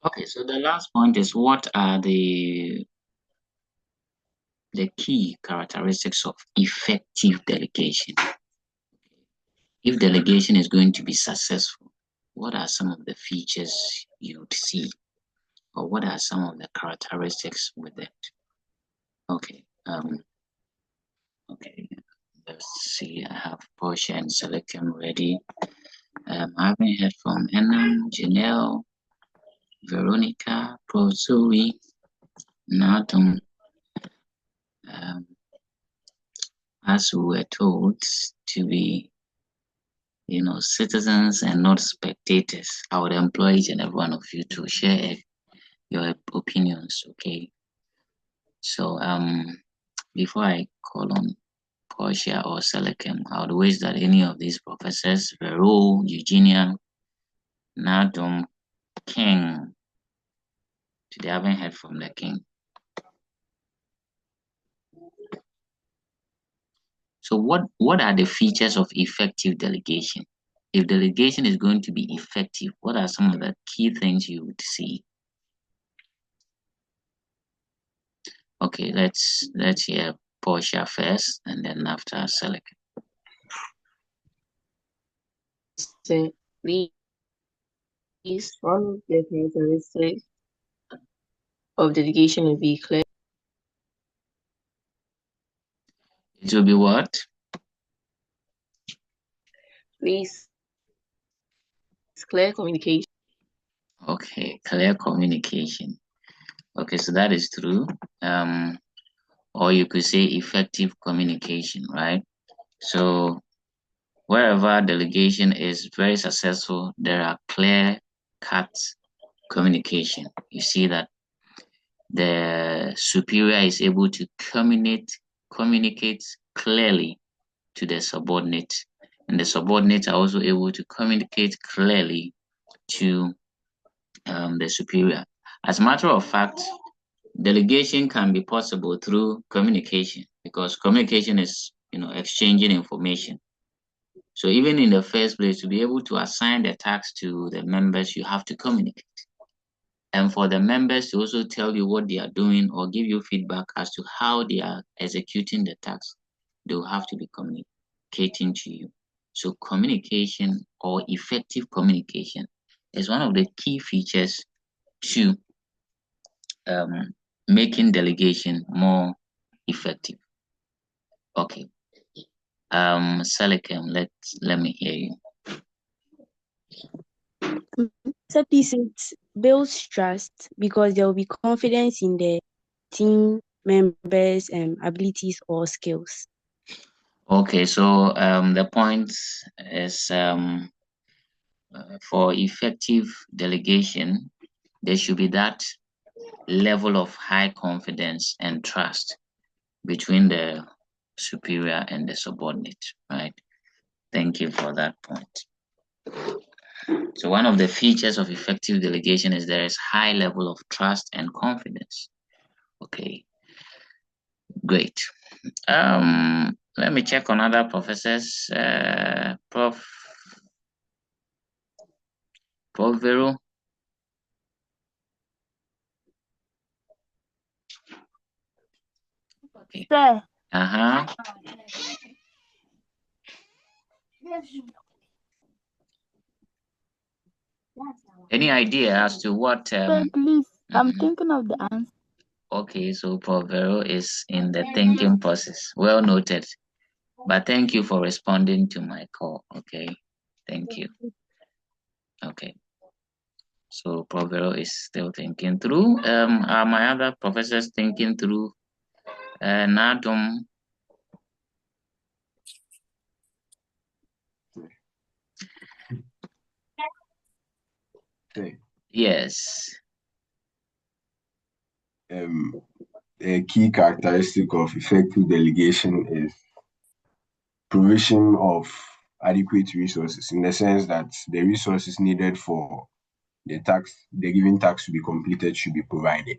Okay, so the last point is what are the key characteristics of effective delegation? If delegation is going to be successful, what are some of the features you would see, or what are some of the characteristics with it? Okay, okay, let's see. I have Portia and Selectum ready. I haven't heard from Enam, Janelle, Veronica, Pro Zoe, Nadum. As we were told to be, citizens and not spectators, I would employ each and every one of you to share your opinions. Okay. So before I call on Portia or Selekem, I would wish that any of these professors, Vero, Eugenia, Nadum, King, today I haven't heard from the King. So what are the features of effective delegation? If delegation is going to be effective, what are some of the key things you would see? Okay, let's hear Portia first, and then after Selek. So please, one of the characteristics of delegation will be clear. It will be what? Please, it's clear communication. Okay, clear communication. Okay, so that is true. Or you could say effective communication, right? So wherever delegation is very successful, there are clear-cut communication. You see that the superior is able to communicate clearly to the subordinate, and the subordinates are also able to communicate clearly to the superior. As a matter of fact, delegation can be possible through communication, because communication is exchanging information. So even in the first place, to be able to assign the task to the members, you have to communicate. And for the members to also tell you what they are doing or give you feedback as to how they are executing the task, they will have to be communicating to you. So communication, or effective communication, is one of the key features to making delegation more effective. Okay. Selikem, let me hear you. So please, it builds trust because there will be confidence in the team members' abilities or skills. Okay, so the point is for effective delegation, there should be that level of high confidence and trust between the superior and the subordinate, right? Thank you for that point. So one of the features of effective delegation is there is high level of trust and confidence. Okay, great. Let me check on other professors. Prof Vero. Okay. Sir. Any idea as to what? Please, I'm thinking of the answer. Okay, so Prof Vero is in the thinking process. Well noted. But thank you for responding to my call. Okay, thank you. Okay. So Prof Vero is still thinking through. Are my other professors thinking through? Nadum. Yes. A key characteristic of effective delegation is provision of adequate resources, in the sense that the resources needed for the given task to be completed should be provided.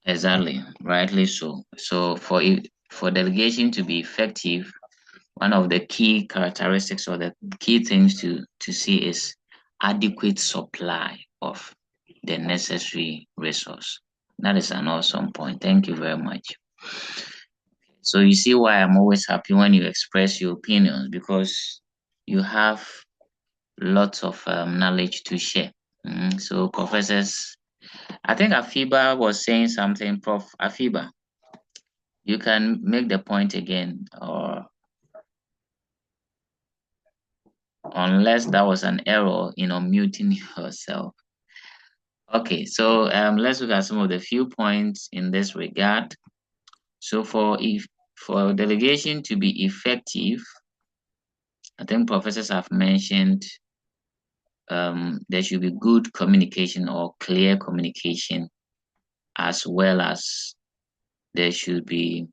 Exactly, rightly so. So for delegation to be effective, one of the key characteristics or the key things to see is adequate supply of the necessary resource. That is an awesome point. Thank you very much. So you see why I'm always happy when you express your opinions, because you have lots of knowledge to share. So professors, I think Afiba was saying something. Prof. Afiba, you can make the point again, or unless that was an error in unmuting yourself. Okay, so let's look at some of the few points in this regard. So for delegation to be effective, I think professors have mentioned there should be good communication or clear communication, as well as there should be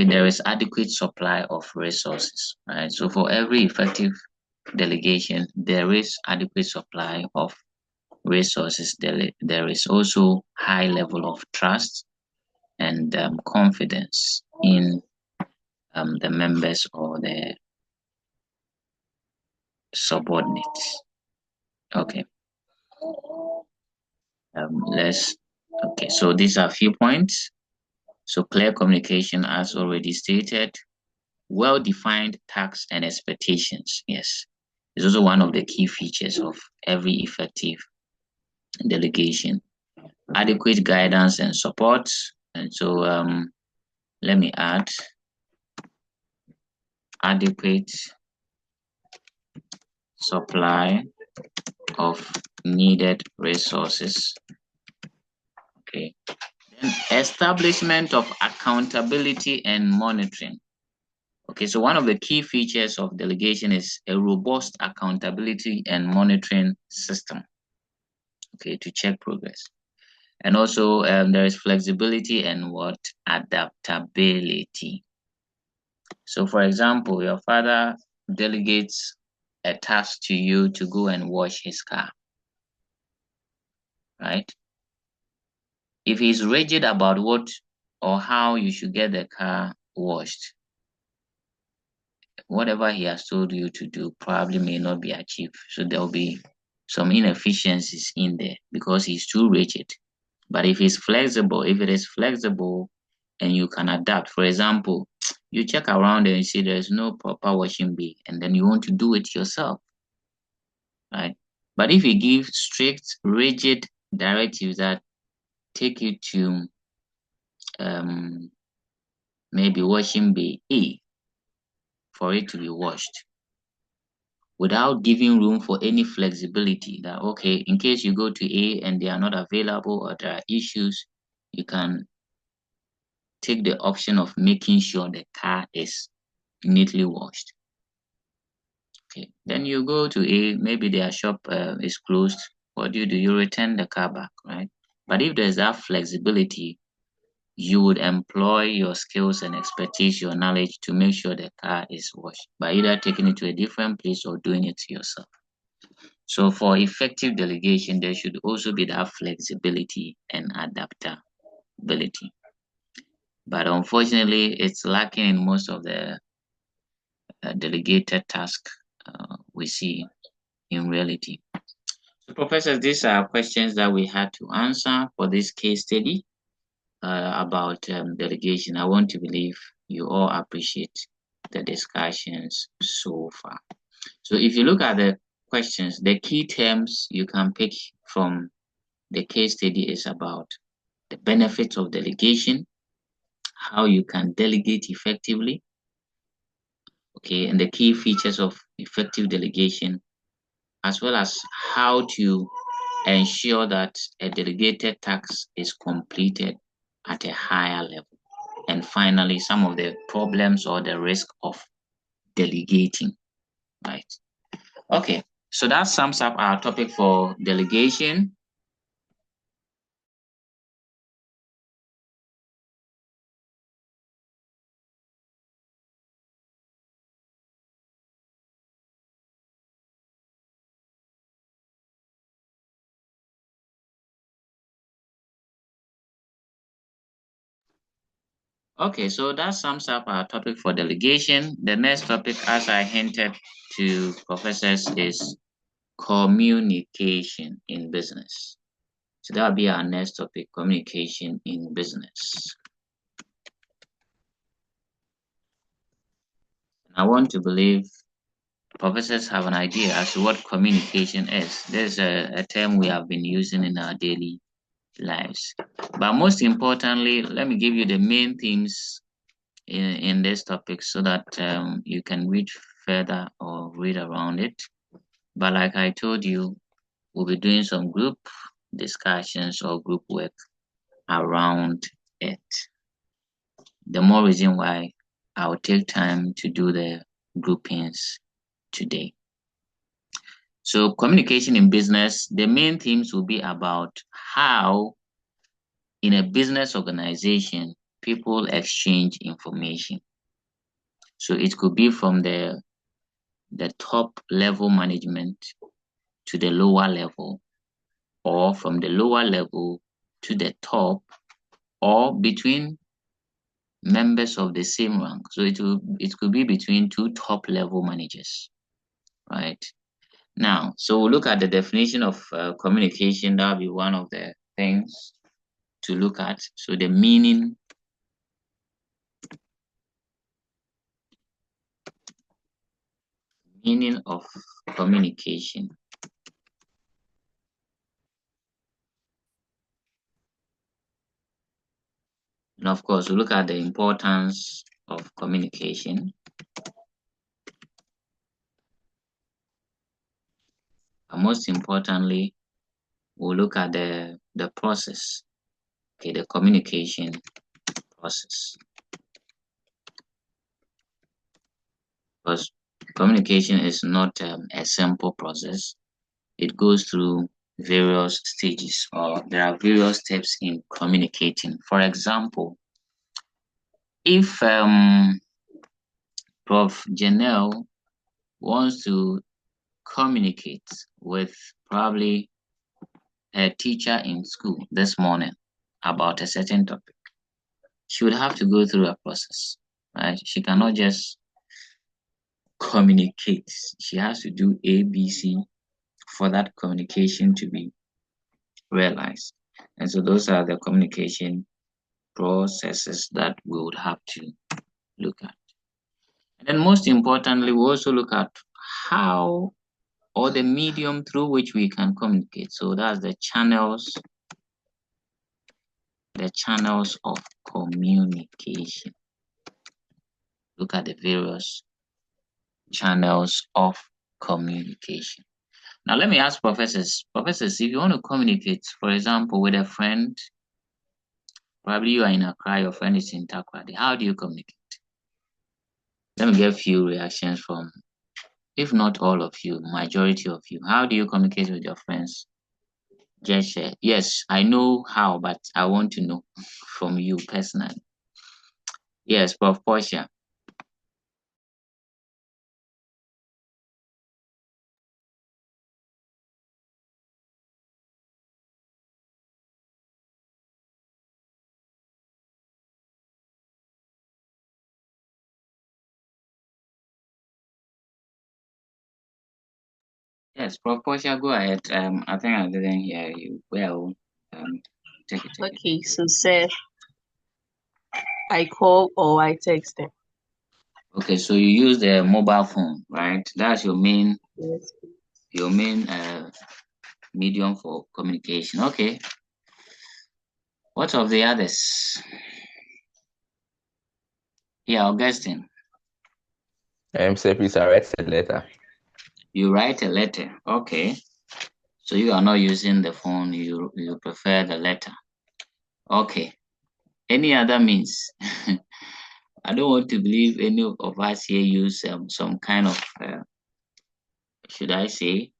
there is adequate supply of resources, right? So for every effective delegation, there is adequate supply of resources. There is also high level of trust and confidence in the members or the subordinates. Okay. Okay, so these are a few points. So clear communication, as already stated, well-defined tasks and expectations. Yes, it's also one of the key features of every effective delegation. Adequate guidance and support. And so let me add adequate supply of needed resources. Okay. Then establishment of accountability and monitoring. Okay, so one of the key features of delegation is a robust accountability and monitoring system, okay, to check progress. And also there is flexibility and what? Adaptability. So for example, your father delegates a task to you to go and wash his car, right? If he's rigid about what or how you should get the car washed, whatever he has told you to do probably may not be achieved. So there'll be some inefficiencies in there because he's too rigid. But if it's flexible, if it is flexible and you can adapt, for example, you check around and you see there's no proper washing bay, and then you want to do it yourself, right? But if you give strict, rigid directives that take you to maybe washing bay A for it to be washed, without giving room for any flexibility that, okay, in case you go to A and they are not available or there are issues, you can take the option of making sure the car is neatly washed. Okay, then you go to A, maybe their shop is closed. What do? You return the car back, right? But if there's that flexibility, you would employ your skills and expertise, your knowledge to make sure the car is washed by either taking it to a different place or doing it yourself. So for effective delegation, there should also be that flexibility and adaptability. But unfortunately, it's lacking in most of the delegated tasks we see in reality. So professors, these are questions that we had to answer for this case study about delegation. I want to believe you all appreciate the discussions so far. So if you look at the questions, the key terms you can pick from the case study is about the benefits of delegation, how you can delegate effectively, okay, and the key features of effective delegation, as well as how to ensure that a delegated task is completed at a higher level. And finally, some of the problems or the risk of delegating, right? Okay, so that sums up our topic for delegation. Okay, so that sums up our topic for delegation. The next topic, as I hinted to professors, is communication in business. So that'll be our next topic, communication in business. I want to believe professors have an idea as to what communication is. There's a term we have been using in our daily lives. But most importantly, let me give you the main themes in this topic so that you can read further or read around it. But like I told you, we'll be doing some group discussions or group work around it. The more reason why I'll take time to do the groupings today. So communication in business, the main themes will be about how in a business organization, people exchange information. So it could be from the top level management to the lower level, or from the lower level to the top, or between members of the same rank. So it could be between two top level managers, right? Now, so we'll look at the definition of communication. That'll be one of the things to look at. So the meaning of communication. And of course, we look at the importance of communication. And most importantly, we'll look at the process, okay, the communication process. Because communication is not a simple process. It goes through various stages, or there are various steps in communicating. For example, if Prof. Janelle wants to communicate with probably a teacher in school this morning about a certain topic, she would have to go through a process, right? She cannot just communicate. She has to do A, B, C for that communication to be realized. And so those are the communication processes that we would have to look at. And then most importantly, we also look at how, or the medium through which we can communicate. So that's the channels of communication. Look at the various channels of communication. Now let me ask professors, if you want to communicate, for example, with a friend, probably you are in Accra, your friend is in Takoradi, how do you communicate? Let me get a few reactions from, if not all of you, majority of you. How do you communicate with your friends? Just share. Yes, I know how, but I want to know from you personally. Yes, Prof. Portia. Yes, Prof. Portia, go ahead. I think I didn't hear you well. Take it again. Okay, so say I call or I text them. Okay, so you use the mobile phone, right? That's your main Yes. medium for communication. Okay. What of the others? Yeah, Augustine. Sir, please, I write a letter. You write a letter. Okay. So you are not using the phone, you prefer the letter. Okay. Any other means? I don't want to believe any of us here use some kind of, should I say,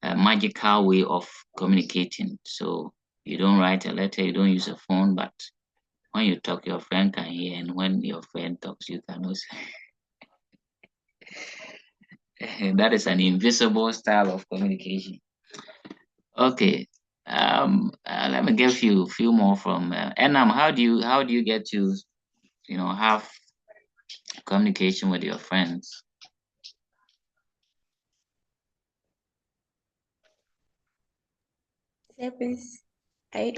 a magical way of communicating. So you don't write a letter, you don't use a phone, but when you talk, your friend can hear, and when your friend talks, you can also. That is an invisible style of communication. Okay. Let me give you a few more from Enam. How do you get to have communication with your friends? Please, I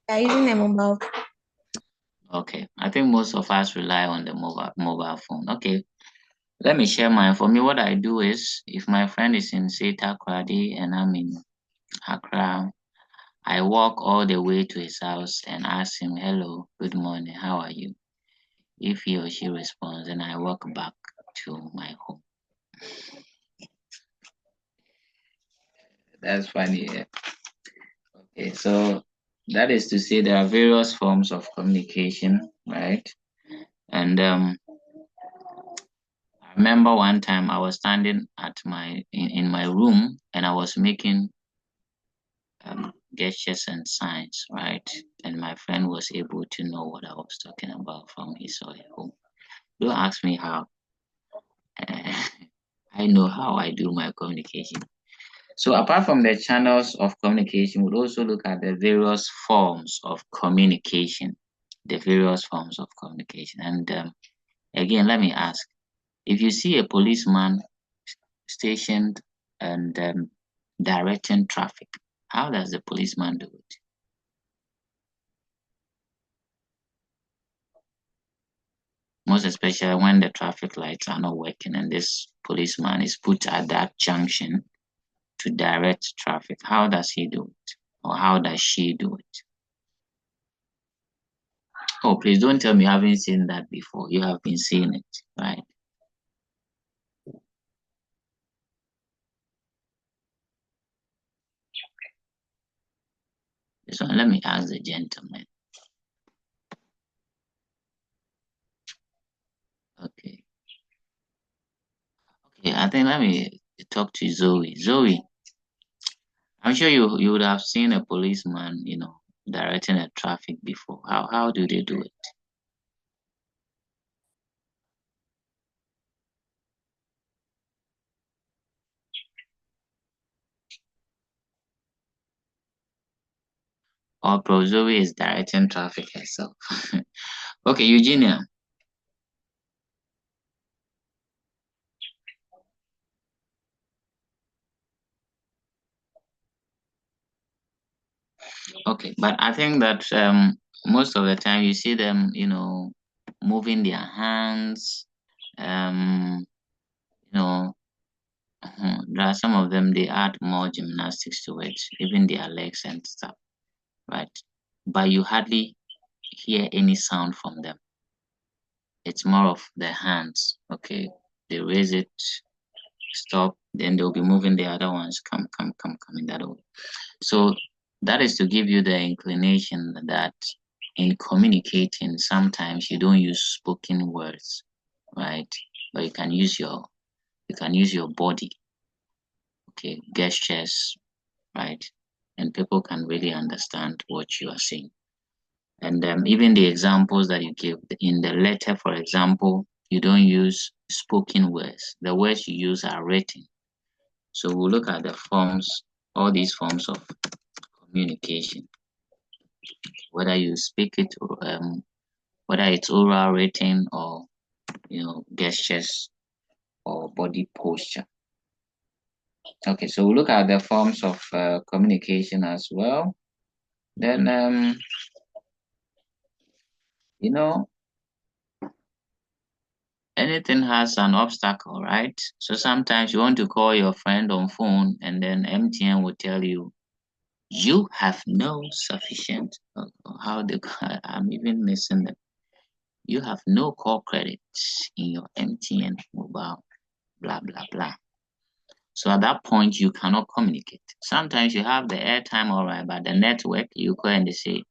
using a mobile. Okay, I think most of us rely on the mobile phone. Okay, let me share mine. For me, what I do is, if my friend is in, say, Takoradi and I'm in Accra, I walk all the way to his house and ask him, "Hello, good morning, how are you?" If he or she responds, then I walk back to my home. That's funny. Yeah. Okay, so that is to say there are various forms of communication, right? And I remember one time I was standing at in my room and I was making gestures and signs, right? And my friend was able to know what I was talking about from his or her home. Don't ask me how. I know how I do my communication. So apart from the channels of communication, we'll also look at the various forms of communication. The various forms of communication. And again, let me ask, if you see a policeman stationed and directing traffic, how does the policeman do it? Most especially when the traffic lights are not working and this policeman is put at that junction to direct traffic. How does he do it? Or how does she do it? Oh, please don't tell me you haven't seen that before. You have been seeing it, right? So let me ask the gentleman. Okay. Okay, I think let me talk to Zoe. Zoe, I'm sure you would have seen a policeman, directing a traffic before. How do they do it? Or Pro Zoe is directing traffic herself. Okay, Eugenia. Okay, but I think that most of the time you see them, moving their hands. You know, there are some of them they add more gymnastics to it, even their legs and stuff, right? But you hardly hear any sound from them. It's more of the hands. Okay, they raise it, stop, then they'll be moving the other ones, come in that way. So that is to give you the inclination that in communicating, sometimes you don't use spoken words, right? But you can use your body, okay, gestures, right? And people can really understand what you are saying. And even the examples that you give in the letter, for example, you don't use spoken words. The words you use are written. So we'll look at the forms, all these forms of communication, whether you speak it, whether it's oral, written, or gestures or body posture. Okay, so we'll look at the forms of communication as well. Then anything has an obstacle, right? So sometimes you want to call your friend on phone and then MTN will tell you, you have no sufficient, how they, I'm even missing them. You have no call credits in your MTN mobile, blah, blah, blah. So at that point, you cannot communicate. Sometimes you have the airtime, all right, but the network, you call and they say,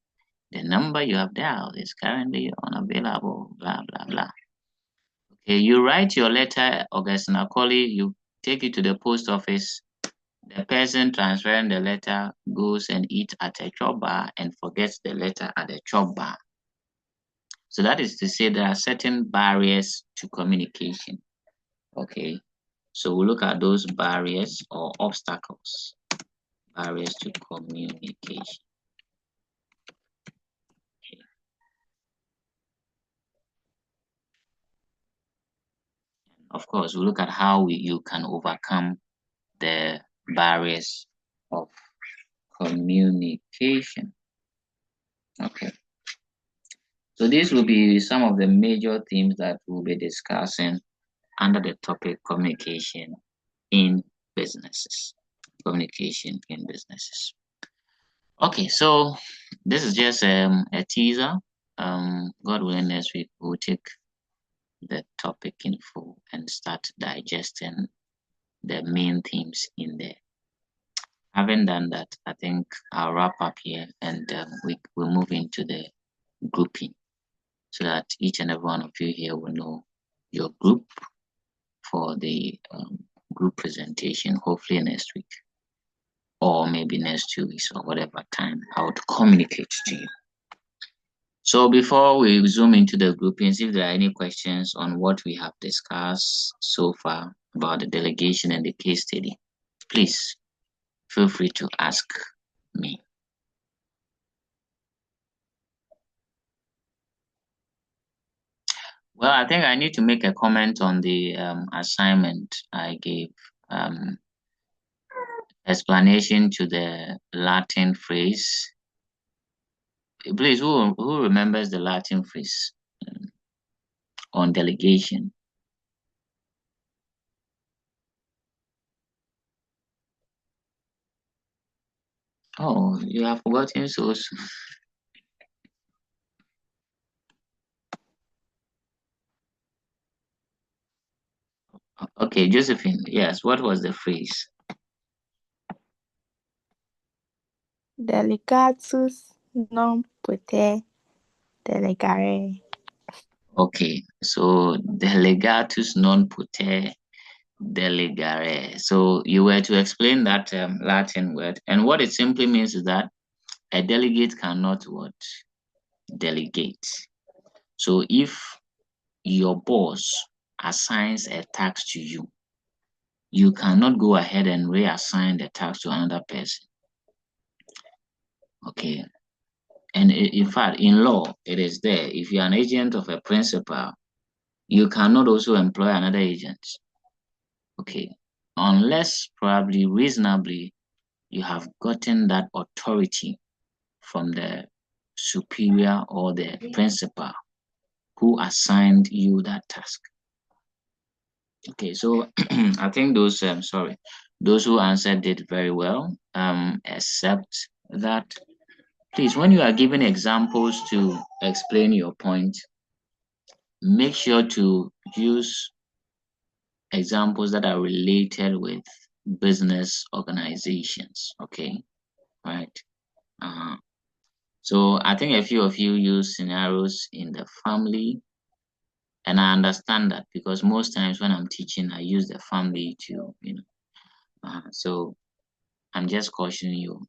the number you have dialed is currently unavailable, blah, blah, blah. Okay, you write your letter, Augustine Akoli, you take it to the post office. The person transferring the letter goes and eats at a chop bar and forgets the letter at the chop bar. So that is to say there are certain barriers to communication. Okay, so we'll look at those barriers or obstacles. Barriers to communication. Okay. of course, we look at how you can overcome the barriers of communication. Okay. So these will be some of the major themes that we'll be discussing under the topic communication in businesses. Communication in businesses. Okay, so this is just a teaser. God willing, next week we'll take the topic in full and start digesting the main themes in there. Having done that, I think I'll wrap up here and we'll move into the grouping so that each and every one of you here will know your group for the group presentation, hopefully next week or maybe next 2 weeks or whatever time I would communicate to you. So before we zoom into the groupings, if there are any questions on what we have discussed so far about the delegation and the case study, please feel free to ask me. Well, I think I need to make a comment on the assignment I gave. Explanation to the Latin phrase. Please, who remembers the Latin phrase on delegation? Oh, you have forgotten so soon. Okay, Josephine, yes, what was the phrase? Delegatus non poter delegare. Okay, so delegatus non poter delegare. So you were to explain that Latin word, and what it simply means is that a delegate cannot what? Delegate. So if your boss assigns a task to you, you cannot go ahead and reassign the task to another person. Okay. And in fact, in law, it is there. If you're an agent of a principal, you cannot also employ another agent. Okay. Unless probably reasonably you have gotten that authority from the superior or the principal who assigned you that task. Okay, so I think those those who answered did very well, except that please, when you are giving examples to explain your point, make sure to use examples that are related with business organizations. Okay, right. So I think a few of you use scenarios in the family, and I understand that because most times when I'm teaching, I use the family to, so I'm just cautioning you.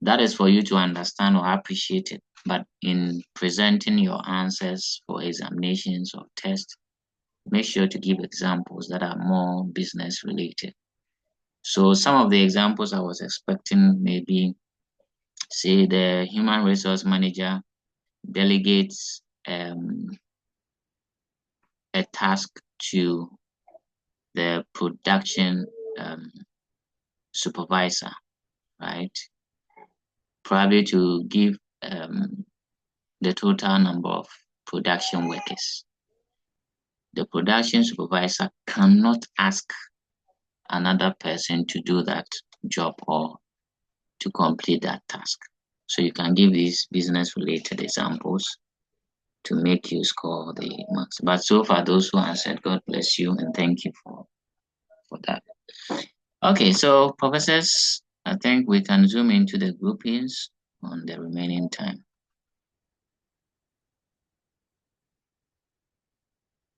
That is for you to understand or appreciate it. But in presenting your answers for examinations or tests, make sure to give examples that are more business related. So some of the examples I was expecting maybe, say, the human resource manager delegates a task to the production supervisor, right? Probably to give the total number of production workers. The production supervisor cannot ask another person to do that job or to complete that task. So you can give these business related examples to make you score the marks. But so far, those who answered, God bless you and thank you for that. Okay, so professors, I think we can zoom into the groupings on the remaining time.